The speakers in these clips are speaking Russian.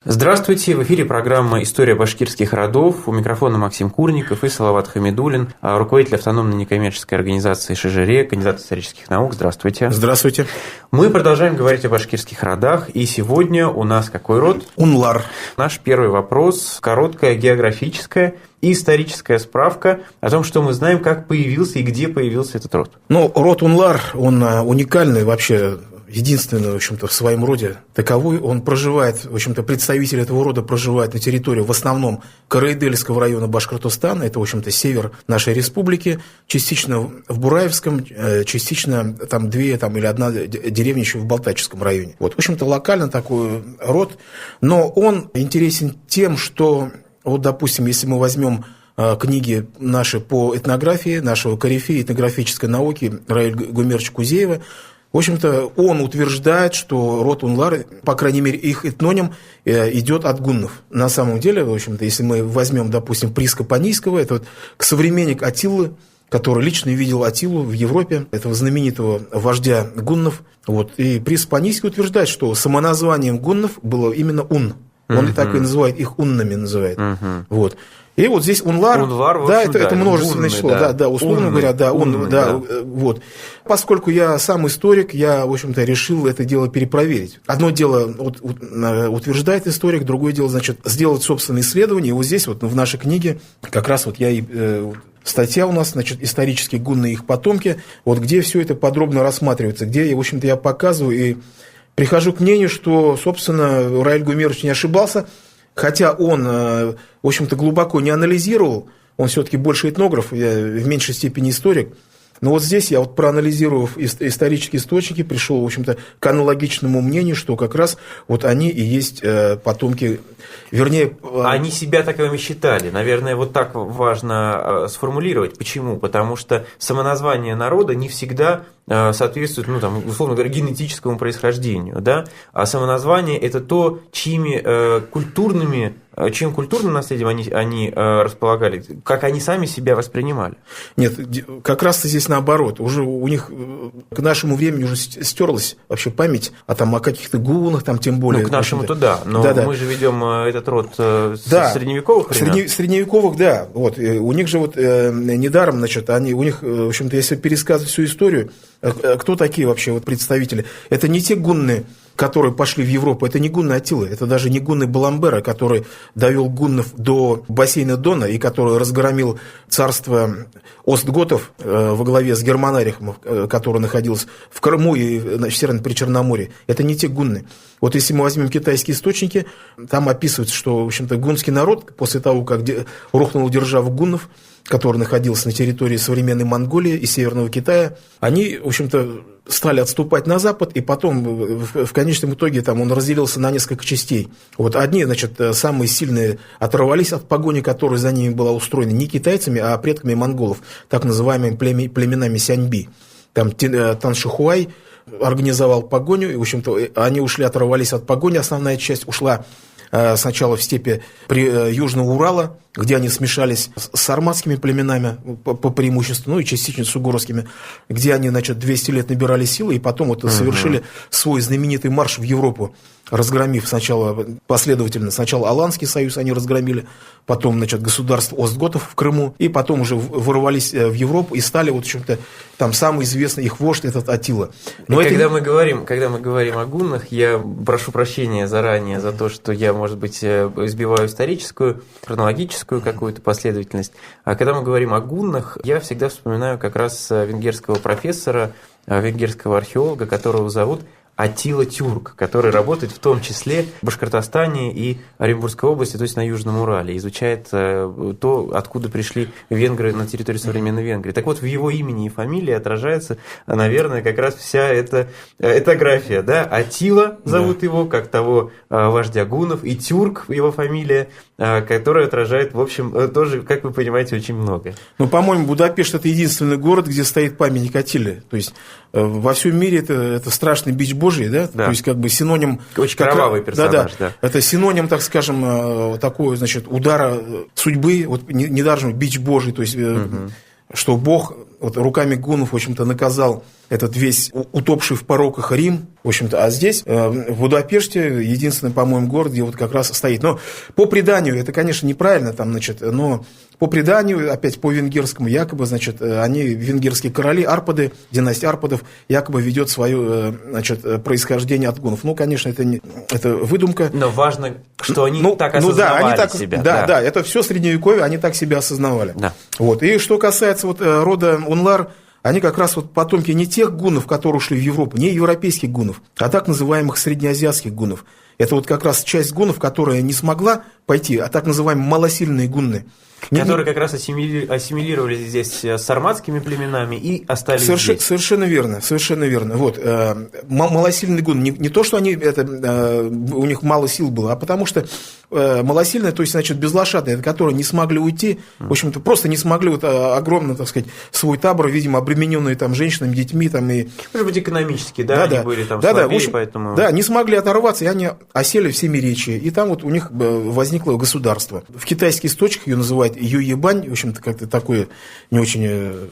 Здравствуйте, в эфире программа «История башкирских родов». У микрофона Максим Курников и Салават Хамидуллин, руководитель автономной некоммерческой организации «Шежире», кандидат исторических наук. Здравствуйте. Здравствуйте. Мы продолжаем говорить о башкирских родах, и сегодня у нас какой род? Унлар. Наш первый вопрос – короткая географическая и историческая справка о том, что мы знаем, как появился и где появился этот род. Род Унлар, он уникальный вообще, единственный, в общем-то, в своем роде таковой. Он проживает, в общем-то, представитель этого рода проживает на территории в основном Караидельского района Башкортостана, это, в общем-то, север нашей республики, частично в Бураевском, частично там две или одна деревня еще в Балтачском районе. В общем-то, локально такой род, но он интересен тем, что, допустим, если мы возьмем книги наши по этнографии, нашего корифея этнографической науки Раиля Гумеровича Кузеева, в общем-то, он утверждает, что род Унлар, по крайней мере, их этноним идет от гуннов. На самом деле, в общем-то, если мы возьмем, допустим, Приска Панийского, это современник Аттилы, который лично видел Аттилу в Европе, этого знаменитого вождя гуннов. И Приск Панийский утверждает, что самоназванием гуннов было именно Ун. Он так и называет, их уннами называет. И здесь Унлар, это множественное число, условно говоря, Поскольку я сам историк, я, в общем-то, решил это дело перепроверить. Одно дело утверждает историк, другое дело, сделать собственное исследование. И здесь, в нашей книге, как раз статья у нас, исторические гунны и их потомки, где все это подробно рассматривается, где, в общем-то, я показываю и прихожу к мнению, что, собственно, Раиль Гумерович не ошибался. Хотя он, в общем-то, глубоко не анализировал, он все-таки больше этнограф, я в меньшей степени историк. Но здесь я, проанализировав исторические источники, пришел, в общем-то, к аналогичному мнению, что как раз они и есть потомки, вернее... Они себя таковыми считали. Наверное, так важно сформулировать. Почему? Потому что самоназвание народа не всегда соответствует, условно говоря, генетическому происхождению, да? А самоназвание – это то, чьим культурным наследием они располагали, как они сами себя воспринимали. Нет, как раз-то здесь наоборот. Уже у них к нашему времени уже стерлась вообще память о каких-то гуннах, тем более. К нашему-то да, но мы же ведем этот род с средневековых времен. Средневековых, да. У них же недаром, у них, в общем-то, если пересказывать всю историю, кто такие вообще представители? Это не те гунны, которые пошли в Европу, это не гунны Аттилы, это даже не гунны Баламбера, который довел гуннов до бассейна Дона и который разгромил царство Остготов во главе с Германарихом, которое находилось в Крыму и в Северном Причерноморье. Это не те гунны. Если мы возьмем китайские источники, там описывается, что, в общем-то, гунский народ после того, как рухнула держава гуннов, который находился на территории современной Монголии и Северного Китая, они, в общем-то, стали отступать на запад, и потом в конечном итоге он разделился на несколько частей. Одни, самые сильные оторвались от погони, которая за ними была устроена не китайцами, а предками монголов, так называемыми племенами Сяньби. Таншихуай организовал погоню, и, в общем-то, они оторвались от погони, основная часть ушла сначала в степи Южного Урала, где они смешались с сарматскими племенами по преимуществу, и частично с угорскими, где они, 200 лет набирали силы, и потом совершили свой знаменитый марш в Европу, разгромив последовательно сначала Аланский союз они разгромили, потом, государство Остготов в Крыму, и потом уже ворвались в Европу и стали, в общем-то, там самый известный их вождь, этот Аттила. Но когда мы говорим о гуннах, я прошу прощения заранее за то, что я, может быть, избиваю историческую, хронологическую какую-то последовательность. А когда мы говорим о гуннах, я всегда вспоминаю как раз венгерского профессора, венгерского археолога, которого зовут Аттила Тюрк, который работает в том числе в Башкортостане и Оренбургской области, то есть на Южном Урале, изучает то, откуда пришли венгры на территории современной Венгрии. Так в его имени и фамилии отражается, наверное, как раз вся эта этнография. Да? Аттила зовут его, как того вождя гуннов, и Тюрк его фамилия, которая отражает, в общем, тоже, как вы понимаете, очень многое. По-моему, Будапешт – это единственный город, где стоит памятник Аттиле. То есть во всем мире это страшный бич Божий, да? То есть синоним... Очень кровавый персонаж, да. Это синоним, так скажем, такого, удара судьбы, недаром бич Божий, то есть что Бог вот руками гуннов, в общем-то, наказал этот весь утопший в пороках Рим, в общем-то, а здесь, в Будапеште, единственный, по-моему, город, где вот как раз стоит. Но по преданию, это, конечно, неправильно, там, значит, но по преданию, опять по венгерскому, якобы, значит, они, венгерские короли, Арпады, династия Арпадов, якобы ведет свое, значит, происхождение от гуннов. Ну, конечно, это выдумка. Но важно, что они так осознавали себя. Да, это все средневековье, они так себя осознавали. Да. Вот. И что касается вот рода Унлар, они как раз вот потомки не тех гуннов, которые ушли в Европу, не европейских гуннов, а так называемых среднеазиатских гуннов. Это вот как раз часть гуннов, которая не смогла пойти, а так называемые малосильные гунны. Которые как раз ассимилировались здесь с сарматскими племенами и остались здесь. Совершенно верно, совершенно верно. Вот, малосильный гун, не то, что они, у них мало сил было, а потому что малосильные, то есть, значит, безлошадные, которые не смогли уйти, в общем-то, просто не смогли вот огромно, так сказать, свой табор, видимо, обремененные там женщинами, детьми. Там, и... Может быть, экономически, они были там слабее, в общем, поэтому... Да, не смогли оторваться, и они осели в Семиречье, и там вот у них возникло государство. В китайских источниках ее называют Юебань, в общем-то, как-то такое не очень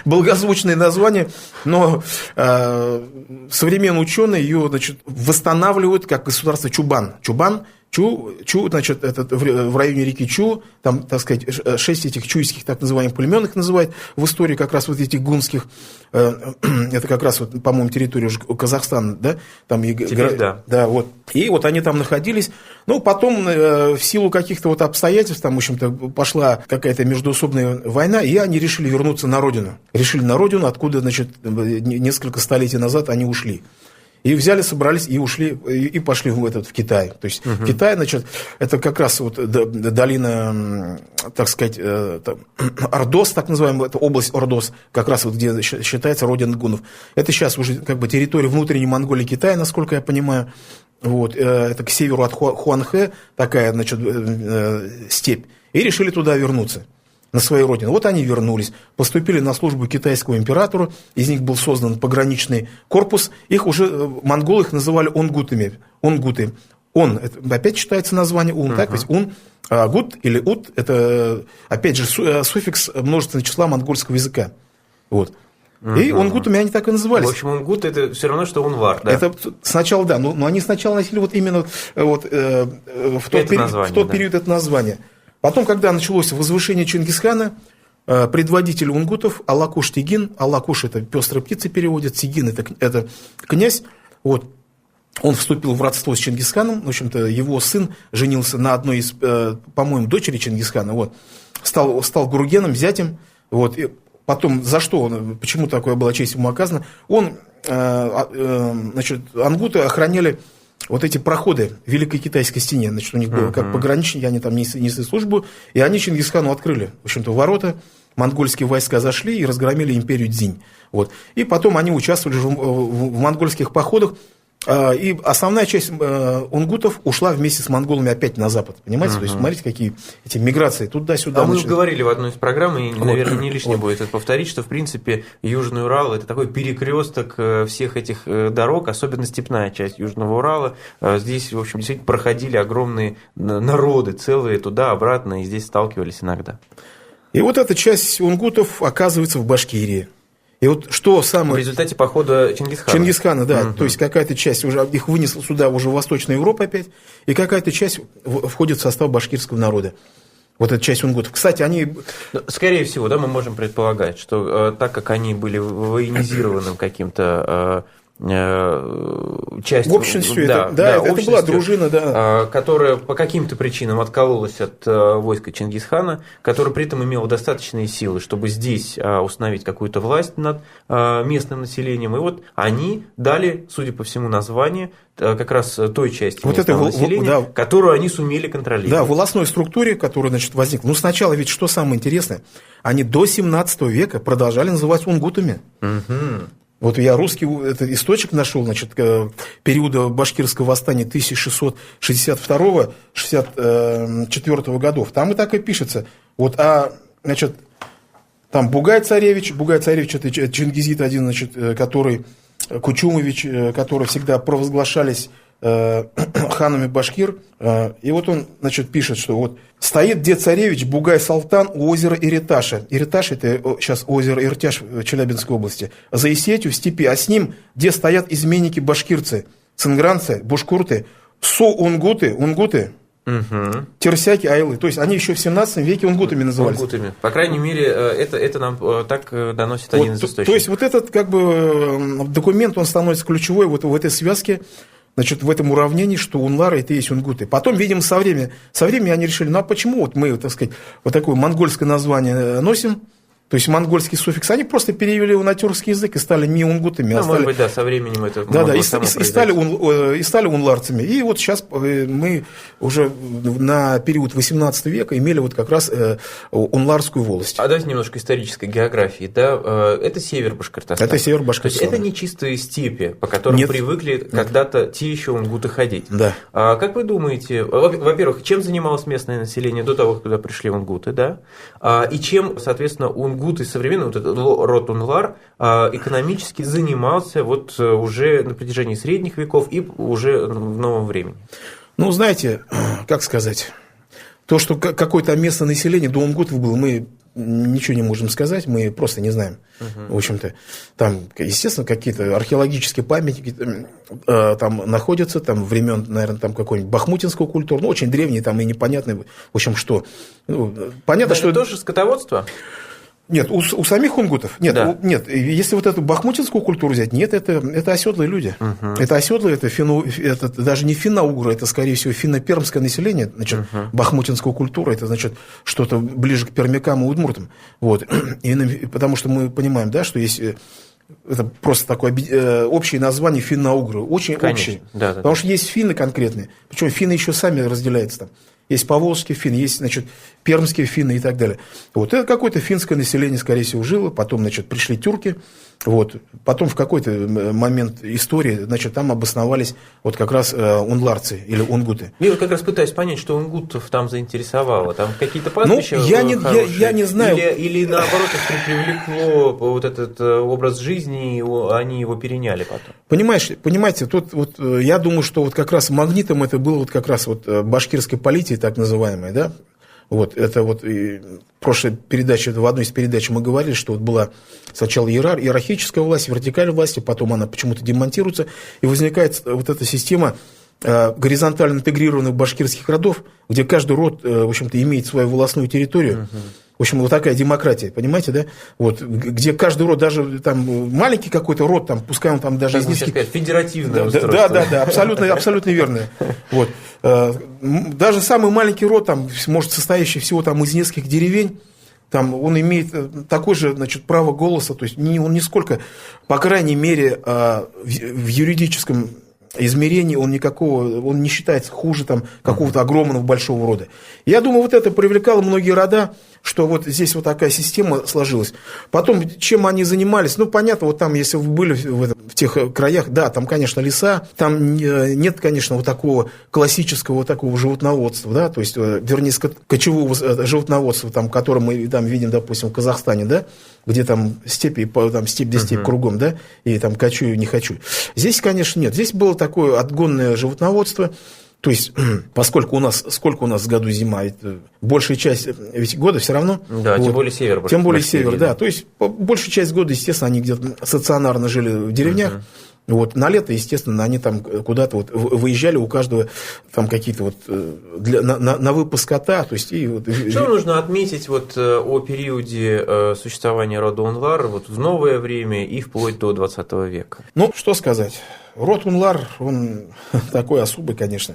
благозвучное название, но современные ученые ее, значит, восстанавливают как государство Чубан. Чу, значит, в районе реки Чу, там, так сказать, 6 этих чуйских так называемых племен их называют в истории как раз вот этих гунских, это как раз, вот, по-моему, территория уже Казахстана, да? Там теперь, да. Да, вот. И вот они там находились, ну, потом в силу каких-то вот обстоятельств, там, в общем-то, пошла какая-то междоусобная война, и они решили вернуться на родину. Откуда, значит, несколько столетий назад они ушли. И взяли, собрались и ушли, и пошли в Китай. То есть в Китае, значит, это как раз вот долина, так сказать, Ордос, так называемая, это область Ордос, как раз вот где считается родина гуннов. Это сейчас уже как бы территория внутренней Монголии Китая, насколько я понимаю. Вот, это к северу от Хуанхэ, такая, значит, степь. И решили туда вернуться. На свою родину. Вот они вернулись, поступили на службу китайскому императору, из них был создан пограничный корпус, их уже, монголы их называли онгутами, онгуты. Он, это опять читается название ун, так ведь ун, гут или ут, это опять же суффикс множественного числа монгольского языка. Вот. И онгутами они так и назывались. В общем, онгут это все равно, что унвар, да? Это сначала, да, но они сначала носили вот именно вот, в тот период это название. Потом, когда началось возвышение Чингисхана, предводитель унгутов Алакуш Тигин, Алакуш это пестрая птица переводит, Тигин это князь, вот, он вступил в родство с Чингисханом, в общем-то, его сын женился на одной из, по-моему, дочери Чингисхана, вот, стал Гургеном, зятем, вот, и потом за что он, почему такое была честь ему оказана, он, значит, ангуты охраняли вот эти проходы в Великой Китайской стене, значит, у них было как пограничники, они там несли службу, и они Чингисхану открыли, в общем-то, ворота, монгольские войска зашли и разгромили империю Цзинь. Вот. И потом они участвовали в монгольских походах, и основная часть унгутов ушла вместе с монголами опять на запад, понимаете? То есть, смотрите, какие эти миграции туда-сюда. Мы уже говорили в одной из программ, и, наверное, не лишнее будет это повторить, что, в принципе, Южный Урал – это такой перекресток всех этих дорог, особенно степная часть Южного Урала. Здесь, в общем, действительно проходили огромные народы целые туда-обратно, и здесь сталкивались иногда. И вот эта часть унгутов оказывается в Башкирии. И вот что самое... В результате похода Чингисхана, да. То есть какая-то часть уже их вынесла сюда, уже в Восточную Европу опять, и какая-то часть входит в состав башкирского народа. Вот эта часть унгутов. Кстати, они... Скорее всего, да, мы можем предполагать, что так как они были военизированным каким-то частью... В обществе, это была дружина, да. Которая по каким-то причинам откололась от войска Чингисхана, которая при этом имела достаточные силы, чтобы здесь установить какую-то власть над местным населением. И вот они дали, судя по всему, название как раз той части вот местного населения, которую они сумели контролировать. Да, в волостной структуре, которая, значит, возникла. Ну, сначала ведь что самое интересное, они до 17 века продолжали называть унгутами. Вот я русский этот источник нашел, значит, периода башкирского восстания 1662-64 годов. Там и так и пишется. Вот, значит, там Бугай-царевич это чингизит один, значит, который, Кучумович, которые всегда провозглашались ханами башкир. И вот он, значит, пишет, что вот стоит дед-царевич Бугай-Салтан у озера Ириташа. Ириташ – это сейчас озеро Иртяш в Челябинской области. За Исетью в степи, а с ним, где стоят изменники башкирцы, цингранцы, бушкурты, унгуты, терсяки, айлы. То есть они еще в 17 веке унгутами назывались. Унгутами. По крайней мере, это нам так доносит один из источников. То есть вот этот как бы документ, он становится ключевой вот в этой связке, значит, в этом уравнении, что унлары – это и есть унгуты. Потом, видимо, со временем они решили, ну а почему вот мы, так сказать, вот такое монгольское название носим, то есть монгольский суффикс, они просто перевели его на тюркский язык и стали не унгутами. Ну, может быть, да, со временем это и стали унларцами. И вот сейчас мы уже на период 18 века имели вот как раз унларскую волость. А давайте немножко исторической географии. Да? Это север Башкортостана. Это север Башкортостана. То есть это не чистые степи, по которым привыкли когда-то те еще унгуты ходить. Да. Как вы думаете, во-первых, чем занималось местное население до того, когда пришли унгуты, да? И чем, соответственно, унгуты современный, вот этот род унлар, экономически занимался вот уже на протяжении средних веков и уже в новом времени? Ну, знаете, как сказать, то, что какое-то местное население до унгутов было, мы ничего не можем сказать, мы просто не знаем. В общем-то, там, естественно, какие-то археологические памятники там находятся, там времен, наверное, там какой-нибудь бахмутинского культуры, ну, очень древние, там и непонятные, в общем, что. Ну, понятно, это что тоже скотоводство? Нет, у самих унгутов нет, да. Нет. Если вот эту бахмутинскую культуру взять, нет, это оседлые люди. Это оседлые, это даже не финно-угры, это, скорее всего, финно-пермское население, значит, бахмутинская культура, это, значит, что-то ближе к пермякам и удмуртам. Вот. Именно потому что мы понимаем, да, что есть. Это просто такое общее название финно-угры, очень общее. Да, потому что есть финны конкретные, причем финны еще сами разделяются там. Есть поволжские финны, есть, значит, пермские финны и так далее. Вот это какое-то финское население, скорее всего, жило. Потом, значит, пришли тюрки. Вот. Потом в какой-то момент истории, значит, там обосновались вот как раз унларцы или унгуты. Я вот как раз пытаюсь понять, что унгутов там заинтересовало. Там какие-то пастбища я не знаю. Или наоборот, их привлекло вот этот образ жизни, и они его переняли потом. Понимаете, тут вот я думаю, что вот как раз магнитом это было вот как раз вот башкирской политии, так называемой, да. Вот, это вот и в прошлой передаче, в одной из передач мы говорили, что вот была сначала иерархическая власть, вертикальная власть, потом она почему-то демонтируется, и возникает вот эта система горизонтально интегрированных башкирских родов, где каждый род, в общем-то, имеет свою волостную территорию. В общем, вот такая демократия, понимаете, да? Вот, где каждый род, даже там маленький какой-то род, там, пускай он там даже из низких... Федеративное устройство. Да, абсолютно верно. Вот. Даже самый маленький род, там, может, состоящий всего там из нескольких деревень, там, он имеет такое же, значит, право голоса, то есть он нисколько, по крайней мере, в юридическом измерении он не считается хуже там, какого-то огромного большого рода. Я думаю, вот это привлекало многие рода, что вот здесь вот такая система сложилась. Потом, чем они занимались, ну, понятно, вот там, если вы были в тех краях, да, там, конечно, леса, там нет, конечно, вот такого классического вот такого животноводства, да, то есть, вернее, кочевого животноводства, там, которое мы там видим, допустим, в Казахстане, да, где там степи, там степь да степь кругом, да, и там кочую, не хочу. Здесь, конечно, нет. Здесь было такое отгонное животноводство. То есть, поскольку сколько у нас в году зима, это большая часть ведь года все равно. Да, вот, тем более север. Тем более север, да. То есть, большую часть года, естественно, они где-то стационарно жили в деревнях. Вот, на лето, естественно, они там куда-то вот выезжали, у каждого там какие-то вот на выпуск скота. То есть, что нужно отметить вот о периоде существования рода унлар вот в новое время и вплоть до 20 века? Ну, что сказать. Род унлар, он такой особый, конечно.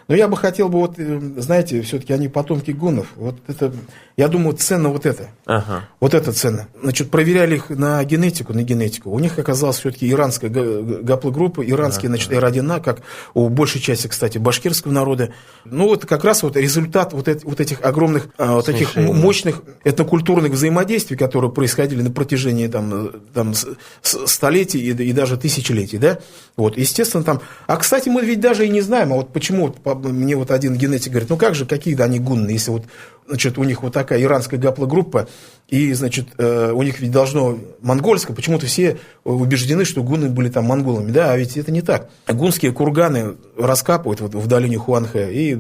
Но я бы хотел бы, вот, знаете, все-таки они потомки гуннов. Вот это, я думаю, ценно вот это. Вот это ценно. Значит, проверяли их на генетику. У них оказалась все-таки иранская гаплогруппа, иранские, значит, R1A, как у большей части, кстати, башкирского народа. Ну, вот как раз вот результат вот этих огромных, вот таких мощных этнокультурных взаимодействий, которые происходили на протяжении там столетий и даже тысячелетий, да. Вот, естественно, там... А, кстати, мы ведь даже и не знаем, а вот почему мне вот один генетик говорит, ну как же, какие они гунны, если вот, значит, у них вот такая иранская гаплогруппа, и, значит, у них ведь должно монгольское, почему-то все убеждены, что гунны были там монголами, да, а ведь это не так. Гунские курганы раскапывают вот в долине Хуанхэ, и,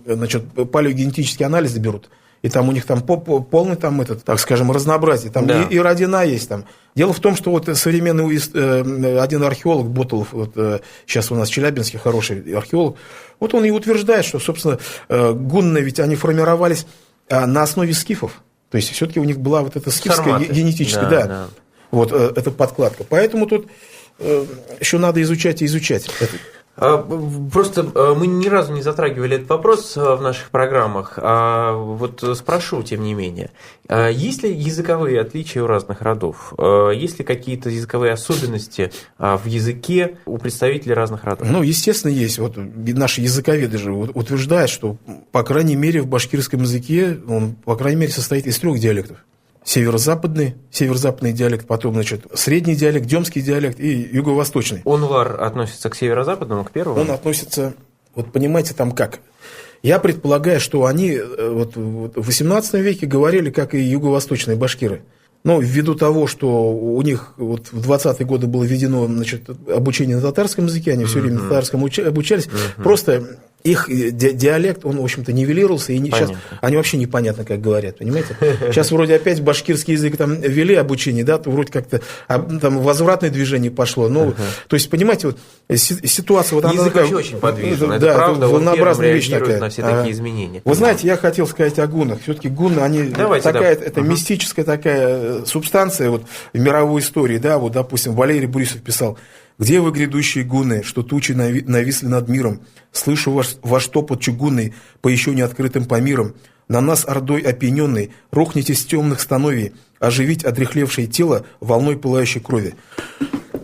значит, палеогенетические анализы берут. И там у них там полный там этот, так скажем, разнообразие. Там да. и родина есть там. Дело в том, что вот современный один археолог, Ботолов, вот, сейчас у нас Челябинский хороший археолог, вот он и утверждает, что, собственно, гунны ведь они формировались на основе скифов. То есть все-таки у них была вот эта скифская генетическая, да. Вот эта подкладка. Поэтому тут еще надо изучать и изучать. Просто мы ни разу не затрагивали этот вопрос в наших программах, а вот спрошу, тем не менее, есть ли языковые отличия у разных родов? Есть ли какие-то языковые особенности в языке у представителей разных родов? Ну, естественно, есть. Вот наши языковеды же утверждают, что, по крайней мере, в башкирском языке он, по крайней мере, состоит из 3 диалектов. Северо-западный диалект, потом, значит, средний диалект, демский диалект и юго-восточный. Унвар относится к северо-западному, к первому? Он относится, вот понимаете, там как? Я предполагаю, что они вот в XVIII веке говорили, как и юго-восточные башкиры. Но ввиду того, что у них вот в 20-е годы было введено, значит, обучение на татарском языке, они все время на татарском обучались, просто их диалект, он, в общем-то, нивелировался, и сейчас они вообще непонятно, как говорят, понимаете? Сейчас вроде опять башкирский язык там ввели обучение, да, то вроде как-то там возвратное движение пошло. Ну, то есть, понимаете, вот ситуация... Вот язык вообще очень подвижен, это да, правда, волнообразная вещь такая. На все такие изменения. Вы знаете, я хотел сказать о гуннах. Все-таки гунны, они такая, это мистическая такая субстанция вот, в мировой истории, да, вот, допустим, Валерий Борисов писал: «Где вы, грядущие гунны, что тучи нависли над миром? Слышу ваш топот чугунный по еще не открытым помирам. На нас ордой опьяненный рухнете с темных становий, оживить одряхлевшее тело волной пылающей крови».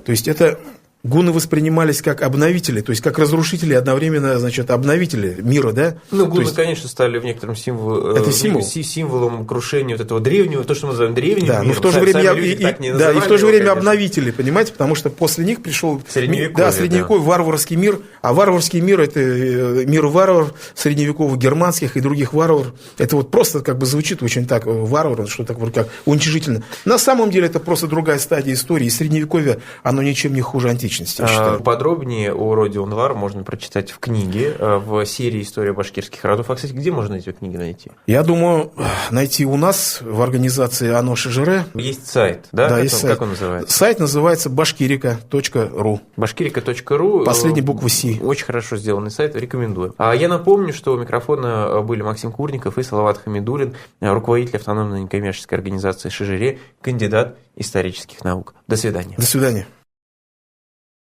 То есть это... Гунны воспринимались как обновители, то есть как разрушители, одновременно, значит, обновители мира, да? Ну, гунны, конечно, стали в некотором символом крушения вот этого древнего, то, что мы называем древним миром. Но в то же время и в то же время обновители, понимаете, потому что после них пришел средневековый варварский мир, а варварский мир — это мир варваров, средневековых германских и других варваров. Это вот просто как бы звучит очень так, варвар, что так вот как уничижительно. На самом деле это просто другая стадия истории, и средневековье, оно ничем не хуже античности. Подробнее о роде Унвар можно прочитать в книге, в серии «История башкирских родов». А, кстати, где можно эти книги найти? Я думаю, найти у нас в организации «Оно Шижере». Есть сайт, да? Да, есть сайт. Как он называется? Сайт называется башкирика.ру. Башкирика.ру. Последняя буква «Си». Очень хорошо сделанный сайт, рекомендую. А я напомню, что у микрофона были Максим Курников и Салават Хамидуллин, руководитель автономной некоммерческой организации «Шижере», кандидат исторических наук. До свидания. До свидания.